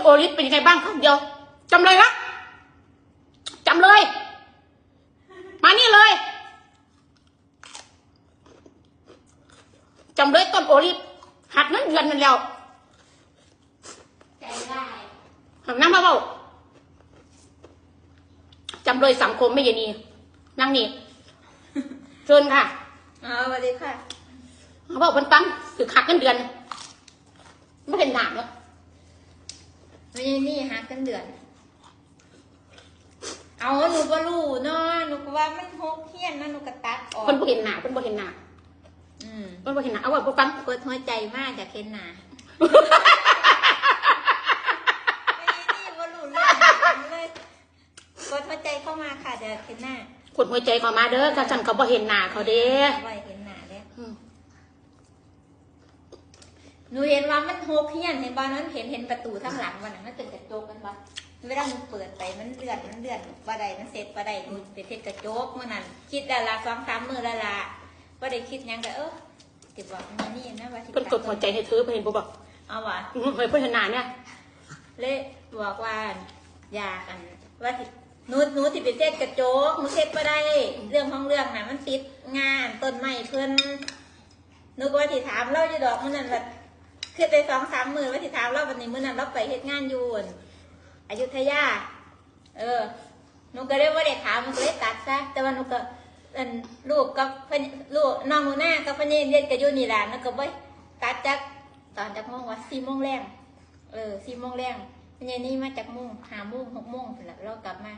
โอลิฟเป็นยังไงบ้างครับเดียวจำเลยนะจำเลย มานี่เลยจำเลยต้นโอลิฟหักเงินเดือนนั่นแล้วใจได้หักน้ำมาเปล่าจำเลยสังคมไม่ยนีนั่งนี่เชิญค่ะสวัสดีค่ะเขาบอกคนตั้งคือหักเงินเดือนไม่เป็นหนักเนาะไม่ใช่นี่หักกันเดือนเอาหนูก็รู้เนาะหนูก็ว่ามันหกเฮี้ยนนะหนูก็ตัดออกคนบ่เห็นหนาคนบ่เห็นหนาคนบ่เห็นหนาเอาไว้พวกฟังเปิดหัวใจมากจากเคนนาไม่ใช่นี่ก็รู้เรื่องเลยเปิดหัวใจเข้ามาค่ะจากเคนนาคนหัวใจเขามาเด้อถ้าฉันเขาบ่เห็นหนาเขาเด้บ่เห็นหนาเด้หนูเห็นว่ามันหกเฮี้ยนเห็นบ้านนั้นเห็นประตูทั้งหลังวันนั้นมันเป็นกระจกกันบ้าเวลามันเปิดไปมันเลื่อนบ่ได้มันเสร็จบ่ได้ดูเป็นเทศกระจกเมื่อนั้นคิดแต่ละ2-3 มื้อละบ่ได้คิดยังแต่ติดบอกมันนี่นะว่าเพิ่นกดหัวใจให้เธอเพิ่นเห็นบ่บอกเอาว่ะเพิ่นเห็นหนาเนี่ยเลยบอกว่าอยากกันว่าหนูที่เป็นเทศกระจกหนูเทศบ่ได้เรื่องของเรื่องน่ะมันติดงานต้นไม้เพิ่นหนูก็ว่าที่ถามเราอยู่ดอกมื้อนั้นว่าคือไป2-3 มื้อว่าที่ถามเราวันนี้มื้อนั้นเราไปเฮ็ดงานอยู่อยุธยาหนูก็เลยว่าเด็กถามหนูก็เลยตัดซะแต่ว่าหนูก็ลูกกับลูกน้องหนูหน้ากับพ่อเนรเรียนกับยูนี่แหละหนูก็บ่ตัดจากตอนจากโมงว่า4 โมงแรง4 โมงแรงพ่อเนรนี่มาจากโมง5 โมง6 โมงเสร็จแล้วเรากลับมา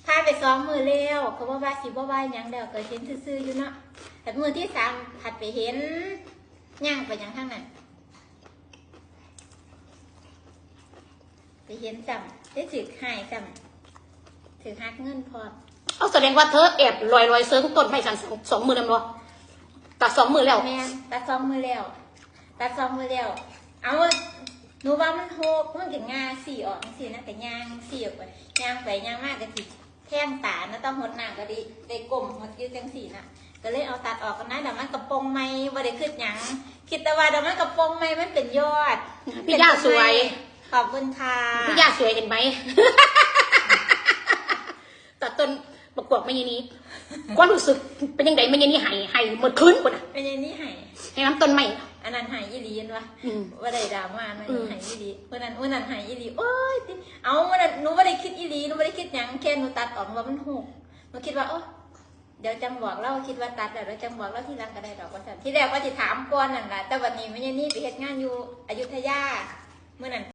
พาไป2 มื้อแล้วเขาบอกว่าสิบ่ว่าหยังแล้วก็เห็นซื่อๆอยู่เนาะแต่มื้อที่3ถัดไปเห็นย่างไปอย่างทางนั้นไปเห็นจำได้ถือหายจำถือหักเงินพอเอาแสดงว่าเธอแอบลอยเซิร์ฟต้นไม่สั่น2 มื้อแล้วบ่ตัด2 มื้อแล้วแม่ตัด2 มื้อแล้วเอาหนูว่ามันโหกมันกินงาสี่ออกสี่นะแต่ย่างสี่ออกไปย่างไปย่างมากก็ติดแท่งตานะต้องหดหนักก็ดีได้กลมหดยืดจังสี่นะก็เลยเอาตัดออกกันนะเดี๋ยวมันกระโปรงไม่ว่าได้ขึ้นยังคิดแต่ว่าเดี๋ยวมันกระโปรงไม่มันเป็นยอดพี่ย่าสวยขอบคุณค่ะพี่ย่าสวยเห็นไหมตัดต้นประกวดไม่ยันนี้ความรู้สึกเป็นยังไงไม่ยันนี้หายหมดคืนกว่าน่ะเป็นยังนี้ให้น้ำต้นใหม่อันนั้นหายอีหลีนวะว่าได้ดราม่านะหายอีหลีวันนั้นหายอีหลีโอ้ยเอาวันนั้นหนูไม่ได้คิดอีหลีหนูไม่ได้คิดยังแค่หนูตัดออกว่ามันหกหนูคิดว่าเดี๋ยวจังบอกเราคิดว่าตัดแล้วจังบอกเราที่รังก็ได้ดอกว่าที่แรกว่าจะถามก่อนนั่นแหละแต่วันนี้ไม่ยันนี้ไปเฮ็ดงานอยู่อยุธยาเมื่อนั้น